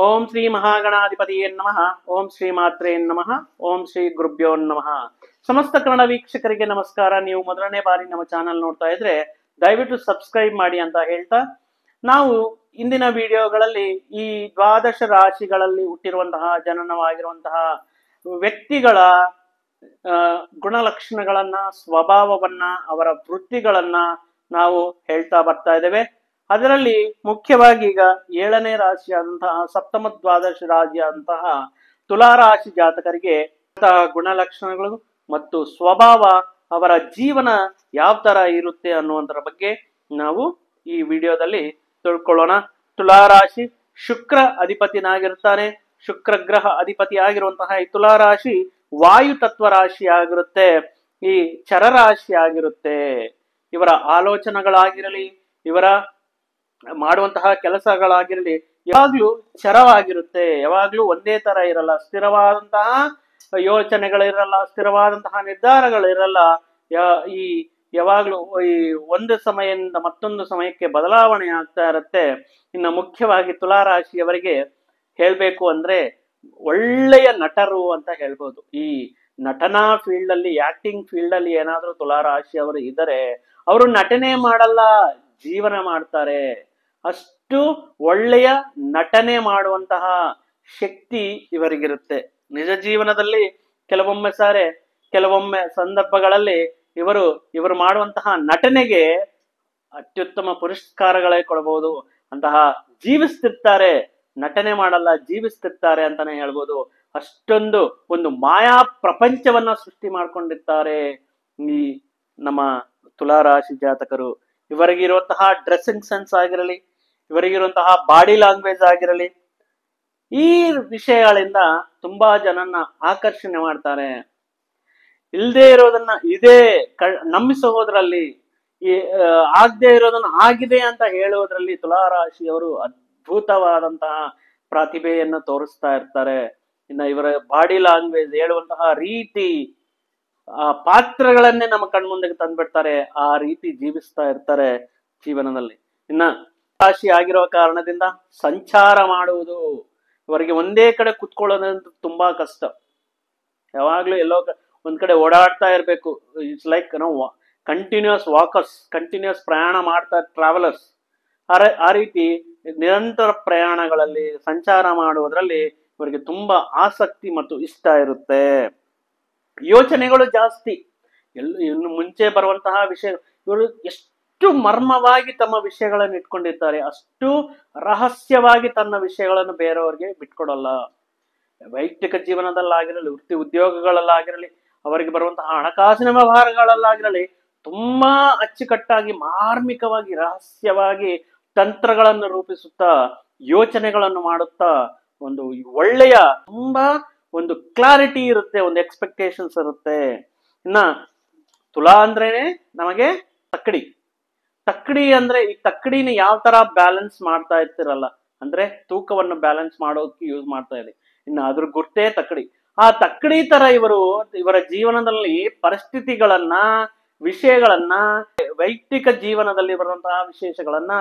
ಓಂ ಶ್ರೀ ಮಹಾಗಣಾಧಿಪತಿಯೇ ನಮಃ. ಓಂ ಶ್ರೀ ಮಾತ್ರೇ ನಮಃ. ಓಂ ಶ್ರೀ ಗುರುಭ್ಯೋ ನಮಃ. ಸಮಸ್ತ ಕನ್ನಡ ವೀಕ್ಷಕರಿಗೆ ನಮಸ್ಕಾರ. ನೀವು ಮೊದಲನೇ ಬಾರಿ ನಮ್ಮ ಚಾನಲ್ ನೋಡ್ತಾ ಇದ್ರೆ ದಯವಿಟ್ಟು ಸಬ್ಸ್ಕ್ರೈಬ್ ಮಾಡಿ ಅಂತ ಹೇಳ್ತಾ, ನಾವು ಇಂದಿನ ವಿಡಿಯೋಗಳಲ್ಲಿ ಈ ದ್ವಾದಶ ರಾಶಿಗಳಲ್ಲಿ ಹುಟ್ಟಿರುವಂತಹ ಜನನವಾಗಿರುವಂತಹ ವ್ಯಕ್ತಿಗಳ ಗುಣಲಕ್ಷಣಗಳನ್ನ, ಸ್ವಭಾವವನ್ನ, ಅವರ ವೃತ್ತಿಗಳನ್ನ ನಾವು ಹೇಳ್ತಾ ಬರ್ತಾ ಇದ್ದೇವೆ. ಅದರಲ್ಲಿ ಮುಖ್ಯವಾಗಿ ಈಗ 7ನೇ ರಾಶಿಯಾದಂತಹ ಸಪ್ತಮ ದ್ವಾದಶ ರಾಶಿಯಾದಂತಹ ತುಲಾರಾಶಿ ಜಾತಕರಿಗೆ ಗುಣಲಕ್ಷಣಗಳು ಮತ್ತು ಸ್ವಭಾವ, ಅವರ ಜೀವನ ಯಾವ ತರ ಇರುತ್ತೆ ಅನ್ನುವಂಥರ ಬಗ್ಗೆ ನಾವು ಈ ವಿಡಿಯೋದಲ್ಲಿ ತಿಳ್ಕೊಳ್ಳೋಣ. ತುಲಾರಾಶಿ ಶುಕ್ರ ಅಧಿಪತಿನಾಗಿರ್ತಾನೆ. ಶುಕ್ರ ಗ್ರಹ ಅಧಿಪತಿ ಆಗಿರುವಂತಹ ಈ ತುಲಾರಾಶಿ ವಾಯು ತತ್ವ ರಾಶಿ ಆಗಿರುತ್ತೆ. ಈ ಚರರಾಶಿ ಆಗಿರುತ್ತೆ. ಇವರ ಆಲೋಚನೆಗಳಾಗಿರಲಿ, ಇವರ ಮಾಡುವಂತಹ ಕೆಲಸಗಳಾಗಿರಲಿ ಯಾವಾಗ್ಲೂ ಚರವಾಗಿರುತ್ತೆ. ಯಾವಾಗ್ಲೂ ಒಂದೇ ತರ ಇರಲ್ಲ. ಸ್ಥಿರವಾದಂತಹ ಯೋಚನೆಗಳಿರಲ್ಲ, ಸ್ಥಿರವಾದಂತಹ ನಿರ್ಧಾರಗಳಿರಲ್ಲ. ಈ ಯಾವಾಗ್ಲೂ ಈ ಒಂದು ಸಮಯದಿಂದ ಮತ್ತೊಂದು ಸಮಯಕ್ಕೆ ಬದಲಾವಣೆ ಆಗ್ತಾ ಇರುತ್ತೆ. ಇನ್ನು ಮುಖ್ಯವಾಗಿ ತುಲಾರಾಶಿಯವರಿಗೆ ಹೇಳ್ಬೇಕು ಅಂದ್ರೆ ಒಳ್ಳೆಯ ನಟರು ಅಂತ ಹೇಳ್ಬೋದು. ಈ ನಟನಾ ಫೀಲ್ಡ್ ಅಲ್ಲಿ, ಆಕ್ಟಿಂಗ್ ಫೀಲ್ಡ್ ಅಲ್ಲಿ ಏನಾದ್ರೂ ತುಲಾರಾಶಿ ಅವರು ಇದ್ದಾರೆ, ಅವರು ನಟನೆ ಮಾಡಲ್ಲ, ಜೀವನ ಮಾಡ್ತಾರೆ. ಅಷ್ಟು ಒಳ್ಳೆಯ ನಟನೆ ಮಾಡುವಂತಹ ಶಕ್ತಿ ಇವರಿಗಿರುತ್ತೆ. ನಿಜ ಜೀವನದಲ್ಲಿ ಕೆಲವೊಮ್ಮೆ ಸಂದರ್ಭಗಳಲ್ಲಿ ಇವರು ಮಾಡುವಂತಹ ನಟನೆಗೆ ಅತ್ಯುತ್ತಮ ಪುರಸ್ಕಾರಗಳೇ ಕೊಡಬಹುದು. ಅಂತಹ ಜೀವಿಸ್ತಿರ್ತಾರೆ, ನಟನೆ ಮಾಡಲ್ಲ, ಜೀವಿಸ್ತಿರ್ತಾರೆ ಅಂತಾನೆ ಹೇಳ್ಬೋದು. ಅಷ್ಟೊಂದು ಒಂದು ಮಾಯಾ ಪ್ರಪಂಚವನ್ನ ಸೃಷ್ಟಿ ಮಾಡ್ಕೊಂಡಿರ್ತಾರೆ ಈ ನಮ್ಮ ತುಲಾರಾಶಿ ಜಾತಕರು. ಇವರಿಗಿರುವಂತಹ ಡ್ರೆಸ್ಸಿಂಗ್ ಸೆನ್ಸ್ ಆಗಿರಲಿ, ಇವರಿಗಿರುವಂತಹ ಬಾಡಿ ಲ್ಯಾಂಗ್ವೇಜ್ ಆಗಿರಲಿ, ಈ ವಿಷಯಗಳಿಂದ ತುಂಬಾ ಜನನ್ನ ಆಕರ್ಷಣೆ ಮಾಡ್ತಾರೆ. ಇಲ್ಲದೆ ಇರೋದನ್ನ ಇದೇ ನಂಬಿಸೋದ್ರಲ್ಲಿ, ಆಗದೆ ಇರೋದನ್ನ ಆಗಿದೆ ಅಂತ ಹೇಳೋದ್ರಲ್ಲಿ ತುಲಾರಾಶಿಯವರು ಅದ್ಭುತವಾದಂತಹ ಪ್ರತಿಭೆಯನ್ನು ತೋರಿಸ್ತಾ ಇರ್ತಾರೆ. ಇನ್ನ ಇವರ ಬಾಡಿ ಲ್ಯಾಂಗ್ವೇಜ್, ಹೇಳುವಂತಹ ರೀತಿ, ಆ ಪಾತ್ರಗಳನ್ನೇ ನಮ್ಮ ಕಣ್ಮುಂದೆಗೆ ತಂದ್ಬಿಡ್ತಾರೆ. ಆ ರೀತಿ ಜೀವಿಸ್ತಾ ಇರ್ತಾರೆ ಜೀವನದಲ್ಲಿ. ಇನ್ನ ರಾಶಿ ಆಗಿರೋ ಕಾರಣದಿಂದ ಸಂಚಾರ ಮಾಡುವುದು ಇವರಿಗೆ ಒಂದೇ ಕಡೆ ಕುತ್ಕೊಳ್ಳೋದಂತ ತುಂಬಾ ಕಷ್ಟ. ಯಾವಾಗ್ಲೂ ಎಲ್ಲೋ ಒಂದ್ ಕಡೆ ಓಡಾಡ್ತಾ ಇರ್ಬೇಕು. It's like continuous walkers, continuous ಪ್ರಯಾಣ ಮಾಡ್ತಾ ಟ್ರಾವೆಲರ್ಸ್. ಆ ರೀತಿ ನಿರಂತರ ಪ್ರಯಾಣಗಳಲ್ಲಿ ಸಂಚಾರ ಮಾಡುವುದರಲ್ಲಿ ಇವರಿಗೆ ತುಂಬಾ ಆಸಕ್ತಿ ಮತ್ತು ಇಷ್ಟ ಇರುತ್ತೆ. ಯೋಚನೆಗಳು ಜಾಸ್ತಿ. ಇನ್ನು ಮುಂಚೆ ಬರುವಂತಹ ವಿಷಯ, ಇವರು ಎಷ್ಟು ಮರ್ಮವಾಗಿ ತಮ್ಮ ವಿಷಯಗಳನ್ನು ಇಟ್ಕೊಂಡಿರ್ತಾರೆ, ಅಷ್ಟು ರಹಸ್ಯವಾಗಿ ತನ್ನ ವಿಷಯಗಳನ್ನು ಬೇರೆಯವರಿಗೆ ಬಿಟ್ಕೊಡಲ್ಲ. ವೈಯಕ್ತಿಕ ಜೀವನದಲ್ಲಾಗಿರಲಿ, ವೃತ್ತಿ ಉದ್ಯೋಗಗಳಲ್ಲಾಗಿರಲಿ, ಅವರಿಗೆ ಬರುವಂತಹ ಹಣಕಾಸಿನ ವ್ಯವಹಾರಗಳಲ್ಲಾಗಿರಲಿ ತುಂಬಾ ಅಚ್ಚುಕಟ್ಟಾಗಿ, ಮಾರ್ಮಿಕವಾಗಿ, ರಹಸ್ಯವಾಗಿ ತಂತ್ರಗಳನ್ನು ರೂಪಿಸುತ್ತಾ, ಯೋಚನೆಗಳನ್ನು ಮಾಡುತ್ತಾ, ಒಂದು ಒಳ್ಳೆಯ ತುಂಬಾ ಒಂದು ಕ್ಲಾರಿಟಿ ಇರುತ್ತೆ, ಒಂದು ಎಕ್ಸ್ಪೆಕ್ಟೇಷನ್ಸ್ ಇರುತ್ತೆ. ಇನ್ನ ತುಲಾ ಅಂದ್ರೇನೆ ನಮಗೆ ತಕ್ಕಡಿ ಅಂದ್ರೆ ಈ ತಕ್ಕಡಿನ ಯಾವ ತರ ಬ್ಯಾಲೆನ್ಸ್ ಮಾಡ್ತಾ ಇರ್ತಿರಲ್ಲ, ಅಂದ್ರೆ ತೂಕವನ್ನು ಬ್ಯಾಲೆನ್ಸ್ ಮಾಡೋಕೆ ಯೂಸ್ ಮಾಡ್ತಾ ಇದೆ. ಇನ್ನು ಅದ್ರ ಗುರ್ತೇ ತಕ್ಕಡಿ. ಆ ತಕ್ಕಡಿ ತರ ಇವರ ಜೀವನದಲ್ಲಿ ಪರಿಸ್ಥಿತಿಗಳನ್ನ, ವಿಷಯಗಳನ್ನ, ವೈಯಕ್ತಿಕ ಜೀವನದಲ್ಲಿ ಬರುವಂತಹ ವಿಶೇಷಗಳನ್ನ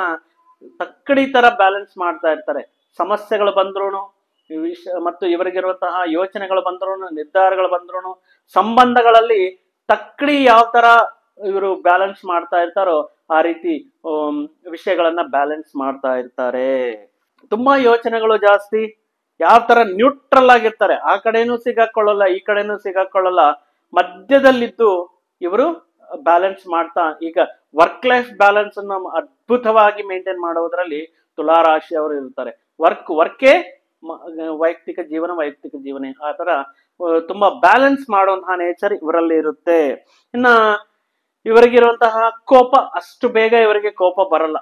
ತಕ್ಕಡಿ ತರ ಬ್ಯಾಲೆನ್ಸ್ ಮಾಡ್ತಾ ಇರ್ತಾರೆ. ಸಮಸ್ಯೆಗಳು ಬಂದ್ರು ಮತ್ತು ಇವರಿಗಿರುವಂತಹ ಯೋಚನೆಗಳು ಬಂದ್ರು, ನಿರ್ಧಾರಗಳು ಬಂದ್ರು, ಸಂಬಂಧಗಳಲ್ಲಿ ತಕ್ಕಡಿ ಯಾವ ತರ ಇವರು ಬ್ಯಾಲೆನ್ಸ್ ಮಾಡ್ತಾ ಇರ್ತಾರೋ ಆ ರೀತಿ ವಿಷಯಗಳನ್ನ ಬ್ಯಾಲೆನ್ಸ್ ಮಾಡ್ತಾ ಇರ್ತಾರೆ. ತುಂಬಾ ಯೋಚನೆಗಳು ಜಾಸ್ತಿ. ಯಾವ ತರ ನ್ಯೂಟ್ರಲ್ ಆಗಿರ್ತಾರೆ, ಆ ಕಡೆನೂ ಸಿಗಾಕೊಳ್ಳಲ್ಲ, ಈ ಕಡೆನೂ ಸಿಗಾಕೊಳ್ಳಲ್ಲ, ಮಧ್ಯದಲ್ಲಿದ್ದು ಇವರು ಬ್ಯಾಲೆನ್ಸ್ ಮಾಡ್ತಾ, ಈಗ ವರ್ಕ್ ಲೈಫ್ ಬ್ಯಾಲೆನ್ಸ್ ಅನ್ನು ಅದ್ಭುತವಾಗಿ ಮೇಂಟೈನ್ ಮಾಡೋದ್ರಲ್ಲಿ ತುಲಾರಾಶಿ ಅವರು ಇರ್ತಾರೆ. ವರ್ಕೇ ವೈಯಕ್ತಿಕ ಜೀವನ, ಆ ತರ ತುಂಬಾ ಬ್ಯಾಲೆನ್ಸ್ ಮಾಡುವಂತಹ ನೇಚರ್ ಇವರಲ್ಲಿ ಇರುತ್ತೆ. ಇನ್ನ ಇವರಿಗಿರುವಂತಹ ಕೋಪ, ಅಷ್ಟು ಬೇಗ ಇವರಿಗೆ ಕೋಪ ಬರಲ್ಲ.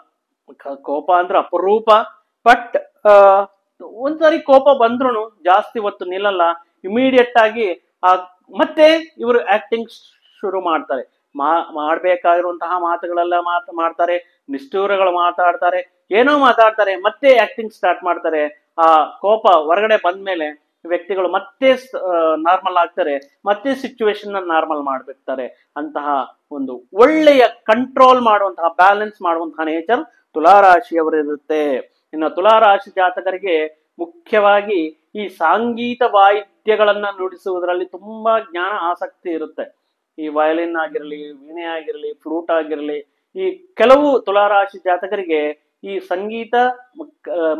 ಕೋಪ ಅಂದ್ರೆ ಅಪರೂಪ. ಬಟ್ ಒಂದ್ಸರಿ ಕೋಪ ಬಂದ್ರು ಜಾಸ್ತಿ ಹೊತ್ತು ನಿಲ್ಲಲ್ಲ. ಇಮಿಡಿಯೇಟ್ ಆಗಿ ಮತ್ತೆ ಇವರು ಆಕ್ಟಿಂಗ್ ಶುರು ಮಾಡ್ತಾರೆ. ಮಾಡ್ಬೇಕಾಗಿರುವಂತಹ ಮಾತುಗಳೆಲ್ಲ ಮಾಡ್ತಾರೆ, ನಿಷ್ಠೂರಗಳು ಮಾತಾಡ್ತಾರೆ, ಏನೋ ಮಾತಾಡ್ತಾರೆ, ಮತ್ತೆ ಆಕ್ಟಿಂಗ್ ಸ್ಟಾರ್ಟ್ ಮಾಡ್ತಾರೆ. ಆ ಕೋಪ ಹೊರಗಡೆ ಬಂದ್ಮೇಲೆ ವ್ಯಕ್ತಿಗಳು ಮತ್ತೆ ನಾರ್ಮಲ್ ಆಗ್ತಾರೆ, ಮತ್ತೆ ಸಿಚುವೇಶನ್ ನಾರ್ಮಲ್ ಮಾಡ್ಬಿಡ್ತಾರೆ. ಅಂತಹ ಒಂದು ಒಳ್ಳೆಯ ಕಂಟ್ರೋಲ್ ಮಾಡುವಂತಹ, ಬ್ಯಾಲೆನ್ಸ್ ಮಾಡುವಂತಹ ನೇಚರ್ ತುಲಾರಾಶಿಯವರಿರುತ್ತೆ. ಇನ್ನು ತುಲಾರಾಶಿ ಜಾತಕರಿಗೆ ಮುಖ್ಯವಾಗಿ ಈ ಸಂಗೀತ ವಾಯಿದ್ಯಗಳನ್ನ ನುಡಿಸುವುದರಲ್ಲಿ ತುಂಬಾ ಜ್ಞಾನ ಆಸಕ್ತಿ ಇರುತ್ತೆ. ಈ ವಯಲಿನ್ ಆಗಿರಲಿ, ವೀಣೆ ಆಗಿರಲಿ, ಫ್ಲೂಟ್ ಆಗಿರಲಿ, ಈ ಕೆಲವು ತುಲಾರಾಶಿ ಜಾತಕರಿಗೆ ಈ ಸಂಗೀತ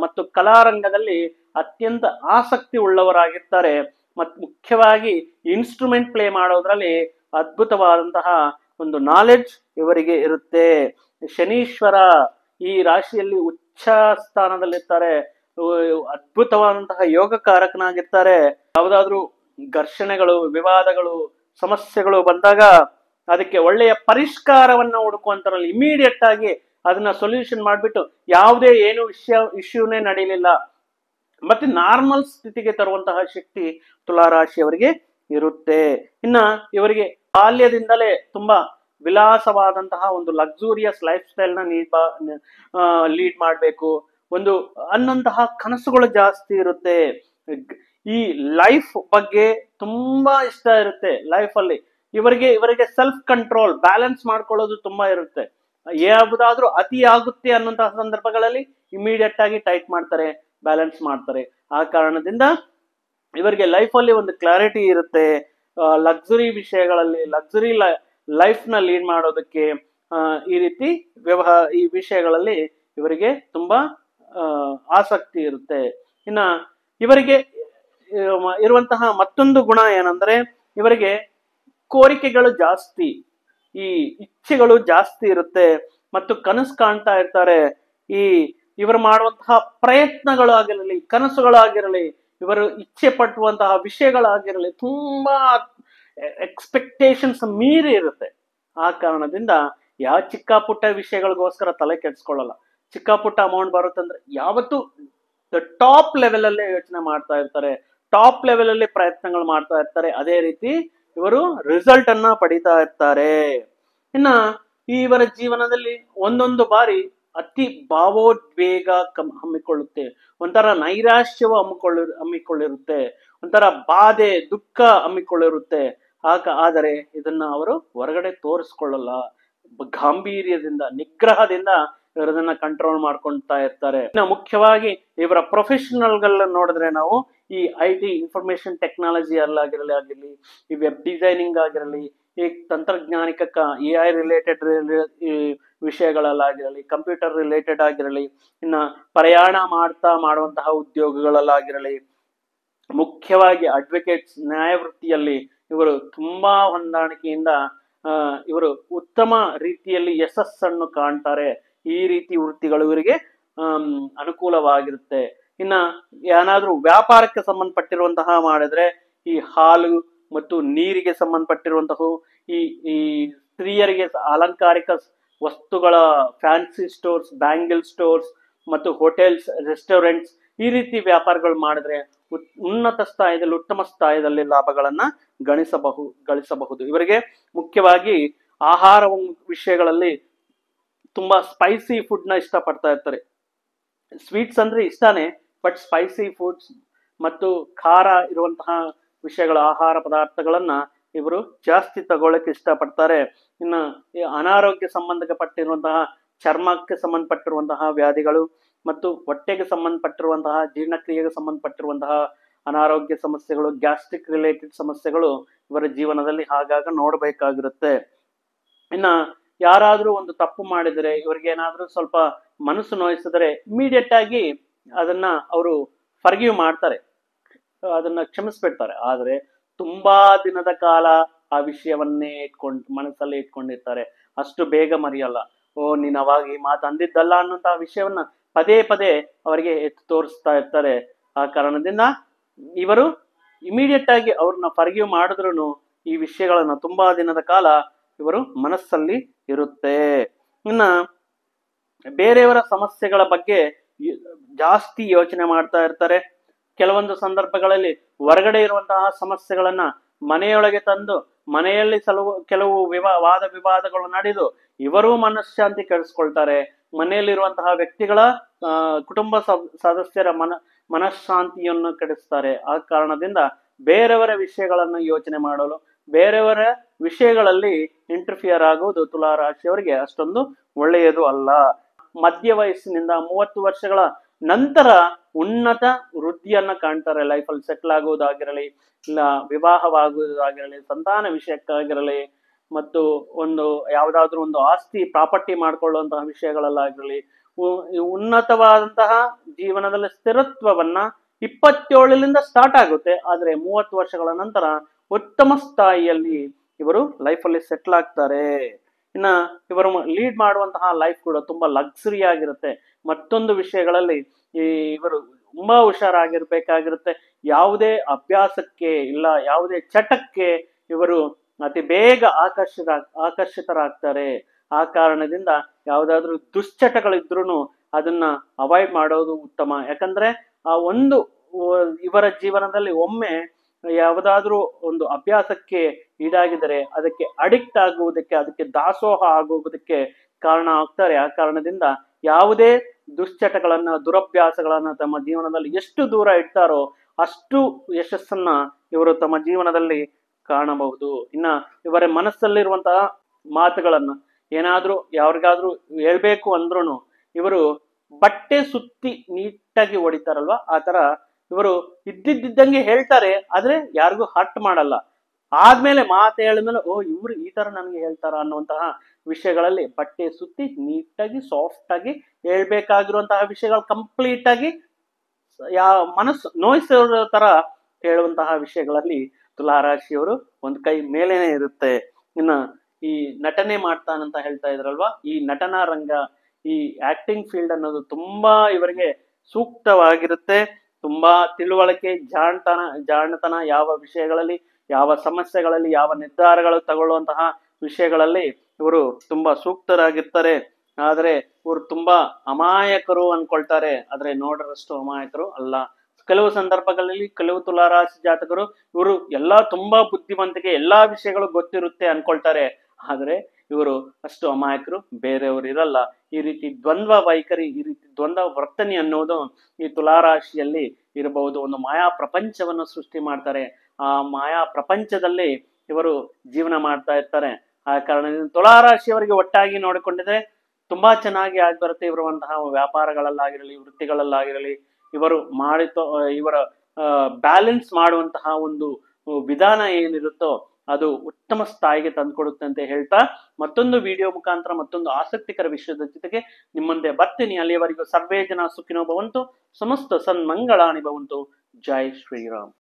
ಮತ್ತು ಕಲಾರಂಗದಲ್ಲಿ ಅತ್ಯಂತ ಆಸಕ್ತಿ ಉಳ್ಳವರಾಗಿರ್ತಾರೆ. ಮತ್ತು ಮುಖ್ಯವಾಗಿ ಇನ್ಸ್ಟ್ರೂಮೆಂಟ್ ಪ್ಲೇ ಮಾಡೋದ್ರಲ್ಲಿ ಅದ್ಭುತವಾದಂತಹ ಒಂದು ನಾಲೆಡ್ಜ್ ಇವರಿಗೆ ಇರುತ್ತೆ. ಶನೀಶ್ವರ ಈ ರಾಶಿಯಲ್ಲಿ ಉಚ್ಚ ಸ್ಥಾನದಲ್ಲಿರ್ತಾರೆ, ಅದ್ಭುತವಾದಂತಹ ಯೋಗಕಾರಕನಾಗಿರ್ತಾರೆ. ಯಾವುದಾದ್ರೂ ಘರ್ಷಣೆಗಳು, ವಿವಾದಗಳು, ಸಮಸ್ಯೆಗಳು ಬಂದಾಗ ಅದಕ್ಕೆ ಒಳ್ಳೆಯ ಪರಿಷ್ಕಾರವನ್ನ ಹುಡುಕುವಂತರಲ್ಲಿ ಇಮಿಡಿಯೇಟ್ ಆಗಿ ಅದನ್ನ ಸೊಲ್ಯೂಷನ್ ಮಾಡ್ಬಿಟ್ಟು ಯಾವುದೇ ಏನು ಇಶ್ಯೂನೇ ನಡೀಲಿಲ್ಲ ಮತ್ತೆ ನಾರ್ಮಲ್ ಸ್ಥಿತಿಗೆ ತರುವಂತಹ ಶಕ್ತಿ ತುಲಾರಾಶಿಯವರಿಗೆ ಇರುತ್ತೆ. ಇನ್ನ ಇವರಿಗೆ ಬಾಲ್ಯದಿಂದಲೇ ತುಂಬಾ ವಿಲಾಸವಾದಂತಹ ಒಂದು ಲಕ್ಸುರಿಯಸ್ ಲೈಫ್ ಸ್ಟೈಲ್ ನ ಲೀಡ್ ಮಾಡಬೇಕು ಒಂದು ಅನ್ನೋಂತಹ ಕನಸುಗಳು ಜಾಸ್ತಿ ಇರುತ್ತೆ. ಈ ಲೈಫ್ ಬಗ್ಗೆ ತುಂಬಾ ಇಷ್ಟ ಇರುತ್ತೆ. ಲೈಫ್ ಅಲ್ಲಿ ಇವರಿಗೆ ಸೆಲ್ಫ್ ಕಂಟ್ರೋಲ್, ಬ್ಯಾಲೆನ್ಸ್ ಮಾಡ್ಕೊಳ್ಳೋದು ತುಂಬಾ ಇರುತ್ತೆ. ಯಾವುದಾದ್ರೂ ಅತಿ ಆಗುತ್ತೆ ಅನ್ನುವಂತಹ ಸಂದರ್ಭಗಳಲ್ಲಿ ಇಮಿಡಿಯೇಟ್ ಆಗಿ ಟೈಟ್ ಮಾಡ್ತಾರೆ, ಬ್ಯಾಲೆನ್ಸ್ ಮಾಡ್ತಾರೆ. ಆ ಕಾರಣದಿಂದ ಇವರಿಗೆ ಲೈಫ್ ಅಲ್ಲಿ ಒಂದು ಕ್ಲಾರಿಟಿ ಇರುತ್ತೆ. ಲಕ್ಸುರಿ ವಿಷಯಗಳಲ್ಲಿ ಲಕ್ಸುರಿ ಲೈಫ್ ನ ಲೀಡ್ ಮಾಡೋದಕ್ಕೆ ಈ ರೀತಿ ಈ ವಿಷಯಗಳಲ್ಲಿ ಇವರಿಗೆ ತುಂಬಾ ಆಸಕ್ತಿ ಇರುತ್ತೆ. ಇನ್ನ ಇವರಿಗೆ ಇರುವಂತಹ ಮತ್ತೊಂದು ಗುಣ ಏನಂದ್ರೆ ಇವರಿಗೆ ಕೋರಿಕೆಗಳು ಜಾಸ್ತಿ, ಈ ಇಚ್ಛೆಗಳು ಜಾಸ್ತಿ ಇರುತ್ತೆ ಮತ್ತು ಕನಸು ಕಾಣ್ತಾ ಇರ್ತಾರೆ. ಇವರು ಮಾಡುವಂತಹ ಪ್ರಯತ್ನಗಳಾಗಿರಲಿ, ಕನಸುಗಳಾಗಿರಲಿ, ಇವರು ಇಚ್ಛೆ ಪಟ್ಟುವಂತಹ ವಿಷಯಗಳಾಗಿರಲಿ ತುಂಬಾ ಎಕ್ಸ್ಪೆಕ್ಟೇಷನ್ಸ್ ಮೀರಿ ಇರುತ್ತೆ. ಆ ಕಾರಣದಿಂದ ಯಾವ ಚಿಕ್ಕ ಪುಟ್ಟ ವಿಷಯಗಳಿಗೋಸ್ಕರ ತಲೆ ಕೆಡಿಸ್ಕೊಳ್ಳಲ್ಲ. ಚಿಕ್ಕ ಪುಟ್ಟ ಅಮೌಂಟ್ ಬರುತ್ತಂದ್ರೆ ಯಾವತ್ತು ಟಾಪ್ ಲೆವೆಲ್ ಅಲ್ಲೇ ಯೋಚನೆ ಮಾಡ್ತಾ ಇರ್ತಾರೆ, ಟಾಪ್ ಲೆವೆಲ್ ಅಲ್ಲಿ ಪ್ರಯತ್ನಗಳು ಮಾಡ್ತಾ ಇರ್ತಾರೆ. ಅದೇ ರೀತಿ ಇವರು ರಿಸಲ್ಟ್ ಅನ್ನ ಪಡಿತಾ ಇರ್ತಾರೆ. ಇನ್ನ ಇವರ ಜೀವನದಲ್ಲಿ ಒಂದೊಂದು ಬಾರಿ ಅತಿ ಭಾವೋದ್ವೇಗ ಹಮ್ಮಿಕೊಳ್ಳುತ್ತೆ, ಒಂಥರ ನೈರಾಶ್ಯವು ಹಮ್ಮಿಕೊಳ್ಳಿರುತ್ತೆ, ಒಂಥರ ಬಾಧೆ, ದುಃಖ ಹಮ್ಮಿಕೊಳ್ಳಿರುತ್ತೆ. ಆದರೆ ಇದನ್ನ ಅವರು ಹೊರಗಡೆ ತೋರಿಸ್ಕೊಳ್ಳಲ್ಲ. ಗಾಂಭೀರ್ಯದಿಂದ, ನಿಗ್ರಹದಿಂದ ಇವರದನ್ನ ಕಂಟ್ರೋಲ್ ಮಾಡ್ಕೊಳ್ತಾ ಇರ್ತಾರೆ. ಇನ್ನು ಮುಖ್ಯವಾಗಿ ಇವರ ಪ್ರೊಫೆಷನಲ್ಗಳನ್ನ ನೋಡಿದ್ರೆ ನಾವು ಈ IT ಇನ್ಫಾರ್ಮೇಶನ್ ಟೆಕ್ನಾಲಜಿ ಆಗಿರಲಿ, ಈ ವೆಬ್ ಡಿಸೈನಿಂಗ್ ಆಗಿರಲಿ, ಈ ತಂತ್ರಜ್ಞಾನಿಕ AI ರಿಲೇಟೆಡ್ ವಿಷಯಗಳಲ್ಲಾಗಿರಲಿ, ಕಂಪ್ಯೂಟರ್ ರಿಲೇಟೆಡ್ ಆಗಿರಲಿ, ಇನ್ನ ಪ್ರಯಾಣ ಮಾಡುವಂತಹ ಉದ್ಯೋಗಗಳಲ್ಲಾಗಿರಲಿ, ಮುಖ್ಯವಾಗಿ ಅಡ್ವೊಕೇಟ್ಸ್ ನ್ಯಾಯವೃತ್ತಿಯಲ್ಲಿ ಇವರು ತುಂಬಾ ಹೊಂದಾಣಿಕೆಯಿಂದ ಇವರು ಉತ್ತಮ ರೀತಿಯಲ್ಲಿ ಯಶಸ್ಸನ್ನು ಕಾಣ್ತಾರೆ. ಈ ರೀತಿ ವೃತ್ತಿಗಳು ಇವರಿಗೆ ಅನುಕೂಲವಾಗಿರುತ್ತೆ. ಇನ್ನ ಏನಾದ್ರೂ ವ್ಯಾಪಾರಕ್ಕೆ ಸಂಬಂಧಪಟ್ಟಿರುವಂತಹ ಮಾಡಿದ್ರೆ ಈ ಹಾಲು ಮತ್ತು ನೀರಿಗೆ ಸಂಬಂಧಪಟ್ಟಿರುವಂತಹ ಈ ಸ್ತ್ರೀಯರಿಗೆ ಅಲಂಕಾರಿಕ ವಸ್ತುಗಳ ಫ್ಯಾನ್ಸಿ ಸ್ಟೋರ್ಸ್, ಬ್ಯಾಂಗಲ್ ಸ್ಟೋರ್ಸ್ ಮತ್ತು ಹೋಟೆಲ್ಸ್, ರೆಸ್ಟೋರೆಂಟ್ಸ್, ಈ ರೀತಿ ವ್ಯಾಪಾರಗಳು ಮಾಡಿದ್ರೆ ಉನ್ನತ ಸ್ಥಾಯದಲ್ಲಿ, ಉತ್ತಮ ಸ್ಥಾಯದಲ್ಲಿ ಲಾಭಗಳನ್ನ ಗಳಿಸಬಹುದು. ಇವರಿಗೆ ಮುಖ್ಯವಾಗಿ ಆಹಾರ ವಿಷಯಗಳಲ್ಲಿ ತುಂಬಾ ಸ್ಪೈಸಿ ಫುಡ್ ನ ಇಷ್ಟಪಡ್ತಾ ಇರ್ತಾರೆ. ಸ್ವೀಟ್ಸ್ ಅಂದ್ರೆ ಇಷ್ಟಾನೆ, ಬಟ್ ಸ್ಪೈಸಿ ಫುಡ್ಸ್ ಮತ್ತು ಖಾರ ಇರುವಂತಹ ವಿಷಯಗಳ ಆಹಾರ ಪದಾರ್ಥಗಳನ್ನ ಇವರು ಜಾಸ್ತಿ ತಗೊಳ್ಳಕ್ಕೆ ಇಷ್ಟಪಡ್ತಾರೆ. ಇನ್ನು ಅನಾರೋಗ್ಯ ಸಂಬಂಧಪಟ್ಟಿರುವಂತಹ, ಚರ್ಮಕ್ಕೆ ಸಂಬಂಧಪಟ್ಟಿರುವಂತಹ ವ್ಯಾಧಿಗಳು ಮತ್ತು ಹೊಟ್ಟೆಗೆ ಸಂಬಂಧಪಟ್ಟಿರುವಂತಹ, ಜೀರ್ಣಕ್ರಿಯೆಗೆ ಸಂಬಂಧಪಟ್ಟಿರುವಂತಹ ಅನಾರೋಗ್ಯ ಸಮಸ್ಯೆಗಳು, ಗ್ಯಾಸ್ಟ್ರಿಕ್ ರಿಲೇಟೆಡ್ ಸಮಸ್ಯೆಗಳು ಇವರ ಜೀವನದಲ್ಲಿ ಆಗಾಗ ನೋಡಬೇಕಾಗಿರುತ್ತೆ. ಇನ್ನ ಯಾರಾದ್ರೂ ಒಂದು ತಪ್ಪು ಮಾಡಿದರೆ, ಇವ್ರಿಗೆ ಏನಾದ್ರೂ ಸ್ವಲ್ಪ ಮನಸ್ಸು ನೋಯಿಸಿದರೆ ಇಮಿಡಿಯೇಟ್ ಆಗಿ ಅದನ್ನ ಅವರು ಫರ್ಗಿವ್ ಮಾಡ್ತಾರೆ, ಅದನ್ನ ಕ್ಷಮಿಸ್ಬಿಡ್ತಾರೆ. ಆದ್ರೆ ತುಂಬಾ ದಿನದ ಕಾಲ ಆ ವಿಷಯವನ್ನೇ ಮನಸ್ಸಲ್ಲಿ ಇಟ್ಕೊಂಡಿರ್ತಾರೆ. ಅಷ್ಟು ಬೇಗ ಮರೆಯಲ್ಲ. ನೀನ್ ಅವಾಗ ಈ ಮಾತು ಅಂದಿದ್ದಲ್ಲ ಅನ್ನುವಂತಹ ವಿಷಯವನ್ನ ಪದೇ ಪದೇ ಅವರಿಗೆ ಎತ್ತು ತೋರಿಸ್ತಾ ಇರ್ತಾರೆ. ಆ ಕಾರಣದಿಂದ ಇವರು ಇಮಿಡಿಯೇಟ್ ಆಗಿ ಅವ್ರನ್ನ ಫರ್ಗಿವ್ ಮಾಡಿದ್ರು ಈ ವಿಷಯಗಳನ್ನ ತುಂಬಾ ದಿನದ ಕಾಲ ಇವರು ಮನಸ್ಸಲ್ಲಿ ಇರುತ್ತೆ. ಇನ್ನ ಬೇರೆಯವರ ಸಮಸ್ಯೆಗಳ ಬಗ್ಗೆ ಜಾಸ್ತಿ ಯೋಚನೆ ಮಾಡ್ತಾ ಇರ್ತಾರೆ. ಕೆಲವೊಂದು ಸಂದರ್ಭಗಳಲ್ಲಿ ಹೊರಗಡೆ ಇರುವಂತಹ ಸಮಸ್ಯೆಗಳನ್ನ ಮನೆಯೊಳಗೆ ತಂದು ಮನೆಯಲ್ಲಿ ಕೆಲವು ವಾದ ವಿವಾದಗಳು ನಡೆದು ಇವರೂ ಮನಃಶಾಂತಿ ಕೆಡಿಸ್ಕೊಳ್ತಾರೆ. ಮನೆಯಲ್ಲಿರುವಂತಹ ವ್ಯಕ್ತಿಗಳ ಕುಟುಂಬ ಸದಸ್ಯರ ಮನಃಶಾಂತಿಯನ್ನು ಕೆಡಿಸ್ತಾರೆ. ಆ ಕಾರಣದಿಂದ ಬೇರೆಯವರ ವಿಷಯಗಳನ್ನು ಯೋಚನೆ ಮಾಡಲು, ಬೇರೆಯವರ ವಿಷಯಗಳಲ್ಲಿ ಇಂಟರ್ಫಿಯರ್ ಆಗುವುದು ತುಲಾರಾಶಿಯವರಿಗೆ ಅಷ್ಟೊಂದು ಒಳ್ಳೆಯದು ಅಲ್ಲ. ಮಧ್ಯ ವಯಸ್ಸಿನಿಂದ 30 ವರ್ಷಗಳ ನಂತರ ಉನ್ನತ ವೃದ್ಧಿಯನ್ನ ಕಾಣ್ತಾರೆ. ಲೈಫಲ್ಲಿ ಸೆಟ್ಲ್ ಆಗುವುದಾಗಿರಲಿ, ಇಲ್ಲ ವಿವಾಹವಾಗುವುದಾಗಿರಲಿ, ಸಂತಾನ ವಿಷಯಕ್ಕಾಗಿರಲಿ, ಮತ್ತು ಒಂದು ಯಾವುದಾದ್ರೂ ಒಂದು ಆಸ್ತಿ ಪ್ರಾಪರ್ಟಿ ಮಾಡ್ಕೊಳ್ಳುವಂತಹ ವಿಷಯಗಳಲ್ಲಾಗಿರಲಿ, ಉನ್ನತವಾದಂತಹ ಜೀವನದಲ್ಲಿ ಸ್ಥಿರತ್ವವನ್ನ 27ರಿಂದ ಸ್ಟಾರ್ಟ್ ಆಗುತ್ತೆ. ಆದ್ರೆ 30 ವರ್ಷಗಳ ನಂತರ ಉತ್ತಮ ಸ್ಥಾಯಿಯಲ್ಲಿ ಇವರು ಲೈಫಲ್ಲಿ ಸೆಟ್ಲ್ ಆಗ್ತಾರೆ. ಇನ್ನ ಇವರು ಲೀಡ್ ಮಾಡುವಂತಹ ಲೈಫ್ ಕೂಡ ತುಂಬಾ ಲಕ್ಸುರಿ ಆಗಿರುತ್ತೆ. ಮತ್ತೊಂದು ವಿಷಯಗಳಲ್ಲಿ ಇವರು ತುಂಬಾ ಹುಷಾರಾಗಿರ್ಬೇಕಾಗಿರುತ್ತೆ. ಯಾವುದೇ ಅಭ್ಯಾಸಕ್ಕೆ ಇಲ್ಲ ಯಾವುದೇ ಚಟಕ್ಕೆ ಇವರು ಅತಿ ಬೇಗ ಆಕರ್ಷಿತರಾಗ್ತಾರೆ. ಆ ಕಾರಣದಿಂದ ಯಾವುದಾದ್ರೂ ದುಶ್ಚಟಗಳಿದ್ರೂ ಅದನ್ನ ಅವಾಯ್ಡ್ ಮಾಡೋದು ಉತ್ತಮ. ಯಾಕಂದ್ರೆ ಆ ಒಂದು ಇವರ ಜೀವನದಲ್ಲಿ ಒಮ್ಮೆ ಯಾವುದಾದ್ರೂ ಒಂದು ಅಭ್ಯಾಸಕ್ಕೆ ಈಡಾಗಿದರೆ ಅದಕ್ಕೆ ಅಡಿಕ್ಟ್ ಆಗುವುದಕ್ಕೆ, ಅದಕ್ಕೆ ದಾಸೋಹ ಆಗುವುದಕ್ಕೆ ಕಾರಣ ಆಗ್ತಾರೆ. ಆ ಕಾರಣದಿಂದ ಯಾವುದೇ ದುಶ್ಚಟಗಳನ್ನ, ದುರಭ್ಯಾಸಗಳನ್ನ ತಮ್ಮ ಜೀವನದಲ್ಲಿ ಎಷ್ಟು ದೂರ ಇಡ್ತಾರೋ ಅಷ್ಟು ಯಶಸ್ಸನ್ನ ಇವರು ತಮ್ಮ ಜೀವನದಲ್ಲಿ ಕಾಣಬಹುದು. ಇನ್ನ ಇವರ ಮನಸ್ಸಲ್ಲಿರುವಂತಹ ಮಾತುಗಳನ್ನ ಏನಾದ್ರೂ ಯಾರಿಗಾದ್ರೂ ಹೇಳ್ಬೇಕು ಅಂದ್ರೂ ಇವರು ಬಟ್ಟೆ ಸುತ್ತಿ ನೀಟಾಗಿ ಹೊಡಿತಾರಲ್ವಾ, ಆ ತರ ಇವರು ಇದ್ದಿದ್ದಂಗೆ ಹೇಳ್ತಾರೆ, ಆದ್ರೆ ಯಾರಿಗೂ ಹರ್ಟ್ ಮಾಡಲ್ಲ. ಆದ್ಮೇಲೆ ಮಾತು ಹೇಳಿದ್ಮೇಲೆ ಇವ್ರು ಈ ತರ ನನಗೆ ಹೇಳ್ತಾರ ಅನ್ನುವಂತಹ ವಿಷಯಗಳಲ್ಲಿ ಬಟ್ಟೆ ಸುತ್ತಿ ನೀಟಾಗಿ ಸಾಫ್ಟ್ ಆಗಿ ಹೇಳ್ಬೇಕಾಗಿರುವಂತಹ ವಿಷಯಗಳು ಕಂಪ್ಲೀಟ್ ಆಗಿ ಮನಸ್ಸು ನೋಯಿಸೋ ತರ ಹೇಳುವಂತಹ ವಿಷಯಗಳಲ್ಲಿ ತುಲಾರಾಶಿಯವರು ಒಂದು ಕೈ ಮೇಲೇನೆ ಇರುತ್ತೆ. ಇನ್ನ ಈ ನಟನೆ ಮಾಡ್ತಾನಂತ ಹೇಳ್ತಾ ಇದ್ರಲ್ವಾ, ಈ ನಟನಾ ರಂಗ, ಈ ಆಕ್ಟಿಂಗ್ ಫೀಲ್ಡ್ ಅನ್ನೋದು ತುಂಬಾ ಇವರಿಗೆ ಸೂಕ್ತವಾಗಿರುತ್ತೆ. ತುಂಬಾ ತಿಳುವಳಿಕೆ, ಜಾಣತನ ಯಾವ ವಿಷಯಗಳಲ್ಲಿ, ಯಾವ ಸಮಸ್ಯೆಗಳಲ್ಲಿ, ಯಾವ ನಿರ್ಧಾರಗಳು ತಗೊಳ್ಳುವಂತಹ ವಿಷಯಗಳಲ್ಲಿ ಇವರು ತುಂಬಾ ಸೂಕ್ತರಾಗಿರ್ತಾರೆ. ಆದ್ರೆ ಇವರು ತುಂಬಾ ಅಮಾಯಕರು ಅನ್ಕೊಳ್ತಾರೆ, ಆದ್ರೆ ನೋಡರಷ್ಟು ಅಮಾಯಕರು ಅಲ್ಲ. ಕೆಲವು ಸಂದರ್ಭಗಳಲ್ಲಿ ಕೆಲವು ತುಲಾರಾಶಿ ಜಾತಕರು ಇವರು ಎಲ್ಲಾ ತುಂಬಾ ಬುದ್ಧಿವಂತಿಕೆ, ಎಲ್ಲಾ ವಿಷಯಗಳು ಗೊತ್ತಿರುತ್ತೆ ಅನ್ಕೊಳ್ತಾರೆ, ಆದ್ರೆ ಇವರು ಅಷ್ಟು ಅಮಾಯಕರು ಬೇರೆಯವರು ಇರಲ್ಲ. ಈ ರೀತಿ ದ್ವಂದ್ವ ವೈಖರಿ, ಈ ರೀತಿ ದ್ವಂದ್ವ ವರ್ತನೆ ಅನ್ನೋದು ಈ ತುಲಾರಾಶಿಯಲ್ಲಿ ಇರಬಹುದು. ಒಂದು ಮಾಯಾ ಪ್ರಪಂಚವನ್ನು ಸೃಷ್ಟಿ ಮಾಡ್ತಾರೆ. ಆ ಮಾಯಾ ಪ್ರಪಂಚದಲ್ಲಿ ಇವರು ಜೀವನ ಮಾಡ್ತಾ ಇರ್ತಾರೆ. ಆ ಕಾರಣದಿಂದ ತುಲಾರಾಶಿಯವರಿಗೆ ಒಟ್ಟಾಗಿ ನೋಡಿಕೊಂಡಿದ್ರೆ ತುಂಬಾ ಚೆನ್ನಾಗಿ ಆಗ್ಬರುತ್ತೆ. ಇರುವಂತಹ ವ್ಯಾಪಾರಗಳಲ್ಲಾಗಿರಲಿ, ವೃತ್ತಿಗಳಲ್ಲಾಗಿರಲಿ, ಇವರು ಇವರ ಬ್ಯಾಲೆನ್ಸ್ ಮಾಡುವಂತಹ ಒಂದು ವಿಧಾನ ಏನಿರುತ್ತೋ ಅದು ಉತ್ತಮ ಸ್ಥಾಯಿಗೆ ತಂದುಕೊಡುತ್ತೆ ಅಂತ ಹೇಳ್ತಾ, ಮತ್ತೊಂದು ವಿಡಿಯೋ ಮುಖಾಂತರ ಮತ್ತೊಂದು ಆಸಕ್ತಿಕರ ವಿಷಯದ ಜೊತೆಗೆ ನಿಮ್ಮ ಮುಂದೆ ಬರ್ತೀನಿ. ಅಲ್ಲಿಯವರೆಗೂ ಸರ್ವೇ ಜನ ಸುಖಿನೋ ಭವಂತು, ಸಮಸ್ತ ಸನ್ಮಂಗಳಾನಿ ಭವಂತು. ಜೈ ಶ್ರೀರಾಮ್.